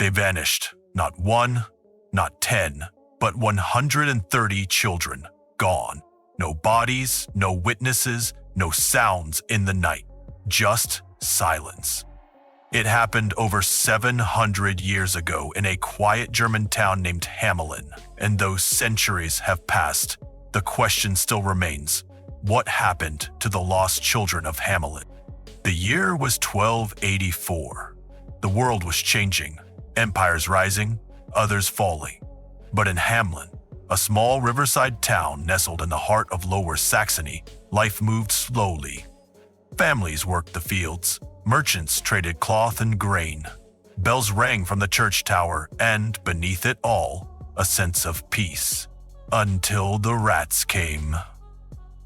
They vanished. Not one, not 10, but 130 children gone. No bodies, no witnesses, no sounds in the night. Just silence. It happened over 700 years ago in a quiet German town named Hamelin, and though centuries have passed, the question still remains: what happened to the lost children of Hamelin? The year was 1284. The world was changing, empires rising, others falling. But in Hamelin, a small riverside town nestled in the heart of Lower Saxony, life moved slowly. Families worked the fields, merchants traded cloth and grain. Bells rang from the church tower, and beneath it all, a sense of peace. Until the rats came.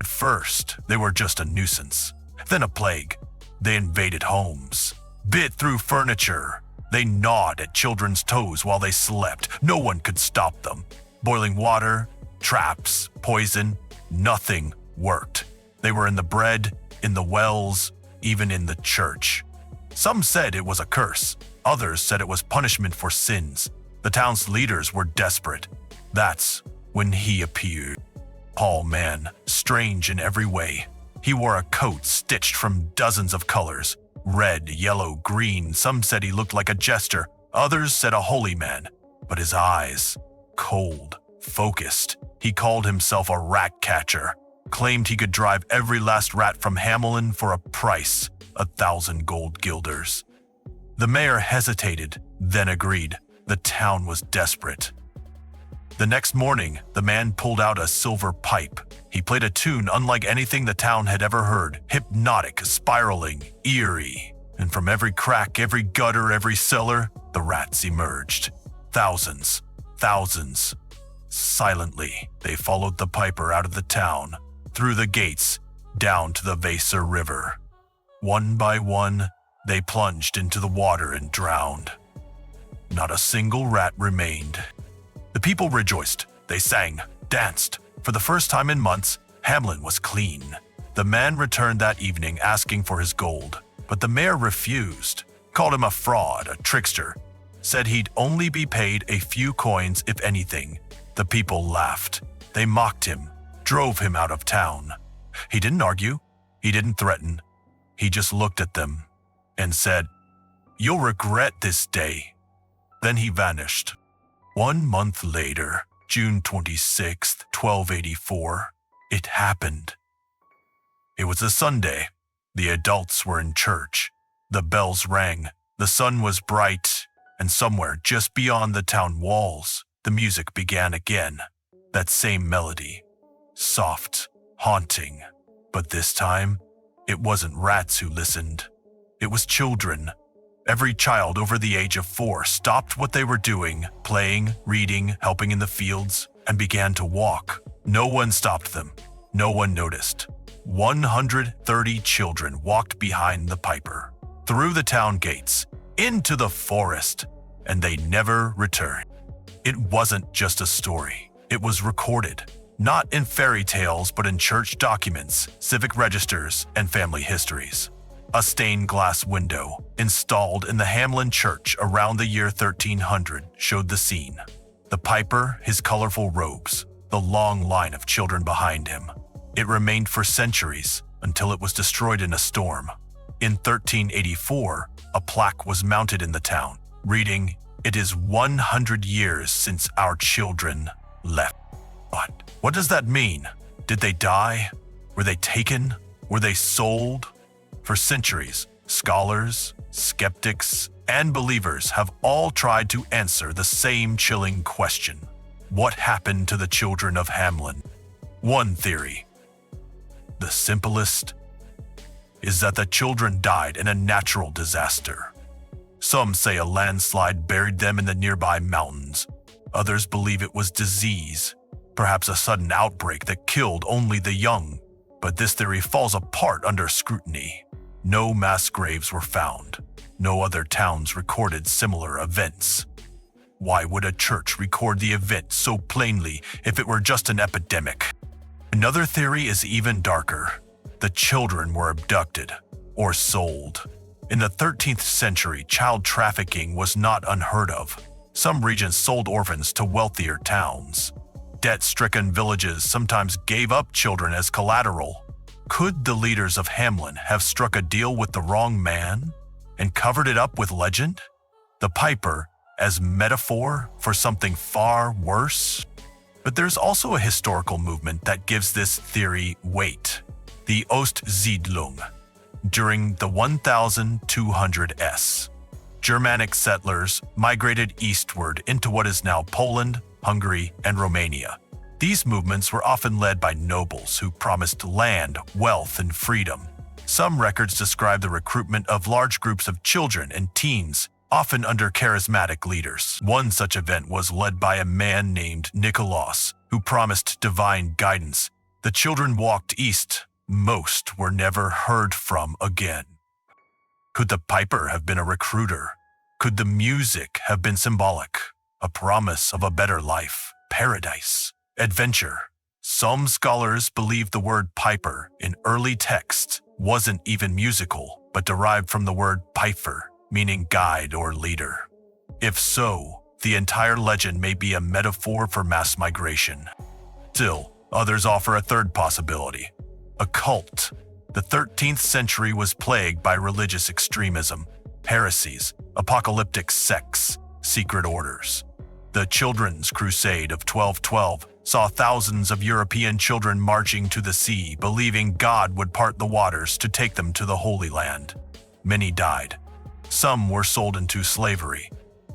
At first, they were just a nuisance, then a plague. They invaded homes, bit through furniture. They gnawed at children's toes while they slept. No one could stop them. Boiling water, traps, poison, nothing worked. They were in the bread, in the wells, even in the church. Some said it was a curse. Others said it was punishment for sins. The town's leaders were desperate. That's when he appeared. Tall man, strange in every way. He wore a coat stitched from dozens of colors. Red, yellow, green. Some said he looked like a jester. Others said a holy man. But his eyes, cold, focused. He called himself a rat catcher. Claimed he could drive every last rat from Hamelin for a price, 1,000 gold guilders. The mayor hesitated, then agreed. The town was desperate. The next morning, the man pulled out a silver pipe. He played a tune unlike anything the town had ever heard, hypnotic, spiraling, eerie. And from every crack, every gutter, every cellar, the rats emerged. Thousands, thousands. Silently, they followed the piper out of the town, through the gates, down to the Weser River. One by one, they plunged into the water and drowned. Not a single rat remained. The people rejoiced. They sang, danced. For the first time in months, Hamelin was clean. The man returned that evening asking for his gold, but the mayor refused, called him a fraud, a trickster, said he'd only be paid a few coins if anything. The people laughed. They mocked him, drove him out of town. He didn't argue. He didn't threaten. He just looked at them and said, "You'll regret this day." Then he vanished. 1 month later, June 26th, 1284, it happened. It was a Sunday. The adults were in church. The bells rang. The sun was bright, and somewhere just beyond the town walls, the music began again. That same melody. Soft, haunting. But this time, it wasn't rats who listened. It was children. Every child over the age of 4 stopped what they were doing, playing, reading, helping in the fields, and began to walk. No one stopped them. No one noticed. 130 children walked behind the piper, through the town gates, into the forest, and they never returned. It wasn't just a story. It was recorded, not in fairy tales, but in church documents, civic registers, and family histories. A stained glass window, installed in the Hamelin church around the year 1300, showed the scene. The piper, his colorful robes, the long line of children behind him. It remained for centuries, until it was destroyed in a storm. In 1384, a plaque was mounted in the town, reading, "It is 100 years since our children left." But what does that mean? Did they die? Were they taken? Were they sold? For centuries, scholars, skeptics, and believers have all tried to answer the same chilling question. What happened to the children of Hamelin? One theory, the simplest, is that the children died in a natural disaster. Some say a landslide buried them in the nearby mountains. Others believe it was disease, perhaps a sudden outbreak that killed only the young. But this theory falls apart under scrutiny. No mass graves were found. No other towns recorded similar events. Why would a church record the event so plainly if it were just an epidemic? Another theory is even darker. The children were abducted or sold. In the 13th century, child trafficking was not unheard of. Some regions sold orphans to wealthier towns. Debt-stricken villages sometimes gave up children as collateral. Could the leaders of Hamelin have struck a deal with the wrong man and covered it up with legend? The piper as metaphor for something far worse? But there's also a historical movement that gives this theory weight. The Ostsiedlung. During the 1200s, Germanic settlers migrated eastward into what is now Poland, Hungary, and Romania. These movements were often led by nobles who promised land, wealth, and freedom. Some records describe the recruitment of large groups of children and teens, often under charismatic leaders. One such event was led by a man named Nikolaus, who promised divine guidance. The children walked east. Most were never heard from again. Could the piper have been a recruiter? Could the music have been symbolic? A promise of a better life, paradise, adventure? Some scholars believe the word piper in early texts wasn't even musical, but derived from the word pfeifer, meaning guide or leader. If so, the entire legend may be a metaphor for mass migration. Still, others offer a third possibility: a cult. The 13th century was plagued by religious extremism, heresies, apocalyptic sects, secret orders. The Children's Crusade of 1212 saw thousands of European children marching to the sea, believing God would part the waters to take them to the Holy Land. Many died. Some were sold into slavery.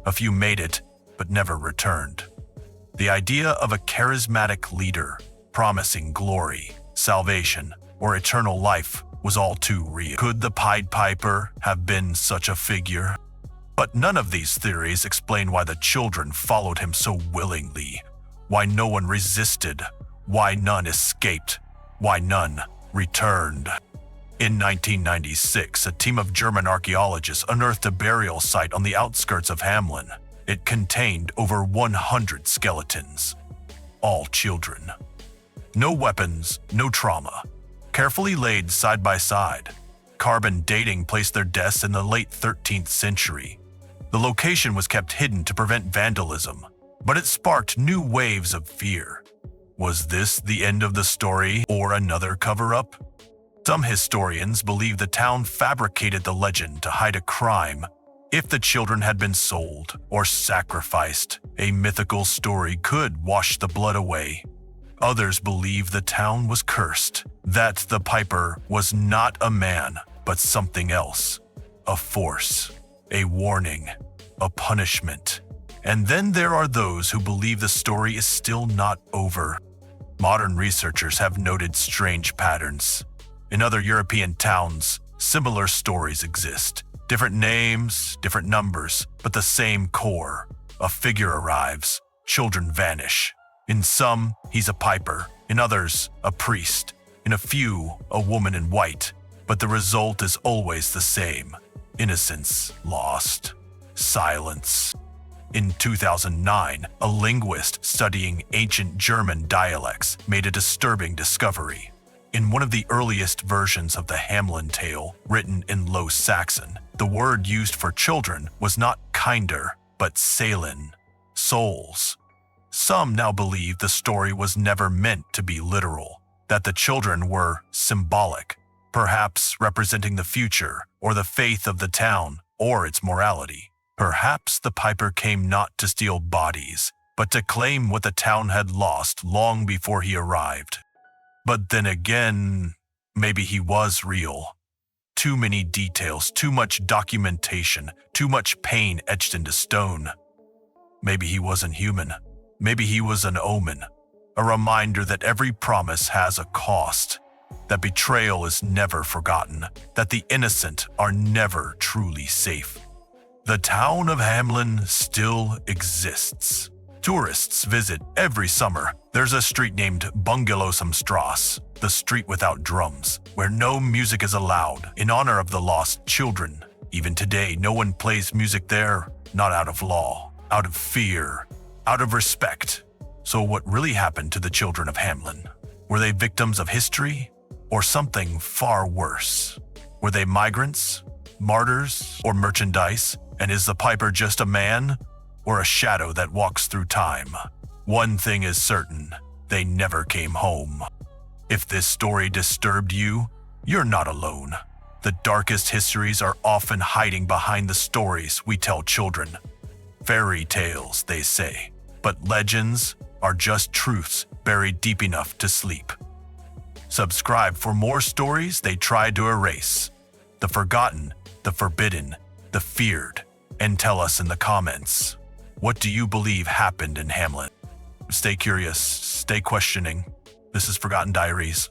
A few made it, but never returned. The idea of a charismatic leader promising glory, salvation, or eternal life was all too real. Could the Pied Piper have been such a figure? But none of these theories explain why the children followed him so willingly, why no one resisted, why none escaped, why none returned. In 1996, a team of German archaeologists unearthed a burial site on the outskirts of Hamelin. It contained over 100 skeletons, all children. No weapons, no trauma. Carefully laid side by side. Carbon dating placed their deaths in the late 13th century. The location was kept hidden to prevent vandalism, but it sparked new waves of fear. Was this the end of the story or another cover-up? Some historians believe the town fabricated the legend to hide a crime. If the children had been sold or sacrificed, a mythical story could wash the blood away. Others believe the town was cursed, that the piper was not a man, but something else. A force, a warning, a punishment. And then there are those who believe the story is still not over. Modern researchers have noted strange patterns. In other European towns, similar stories exist. Different names, different numbers, but the same core. A figure arrives, children vanish. In some, he's a piper. In others, a priest. In a few, a woman in white. But the result is always the same. Innocence lost. Silence. In 2009, a linguist studying ancient German dialects made a disturbing discovery. In one of the earliest versions of the Hamelin tale, written in Low Saxon, the word used for children was not kinder, but Seelen, souls. Some now believe the story was never meant to be literal, that the children were symbolic, perhaps representing the future or the faith of the town or its morality. Perhaps the piper came not to steal bodies, but to claim what the town had lost long before he arrived. But then again, maybe he was real. Too many details, too much documentation, too much pain etched into stone. Maybe he wasn't human. Maybe he was an omen, a reminder that every promise has a cost, that betrayal is never forgotten, that the innocent are never truly safe. The town of Hamelin still exists. Tourists visit every summer. There's a street named Bungelosumstrasse, the street without drums, where no music is allowed in honor of the lost children. Even today, no one plays music there, not out of law, out of fear, out of respect. So what really happened to the children of Hamelin? Were they victims of history or something far worse? Were they migrants martyrs, or merchandise? And is the piper just a man or a shadow that walks through time? One thing is certain, they never came home. If this story disturbed you, you're not alone. The darkest histories are often hiding behind the stories we tell children. Fairy tales, they say, but legends are just truths buried deep enough to sleep. Subscribe for more stories they tried to erase. The forgotten, the forbidden, the feared. And tell us in the comments, what do you believe happened in Hamelin? Stay curious, stay questioning. This is Forgotten Diaries.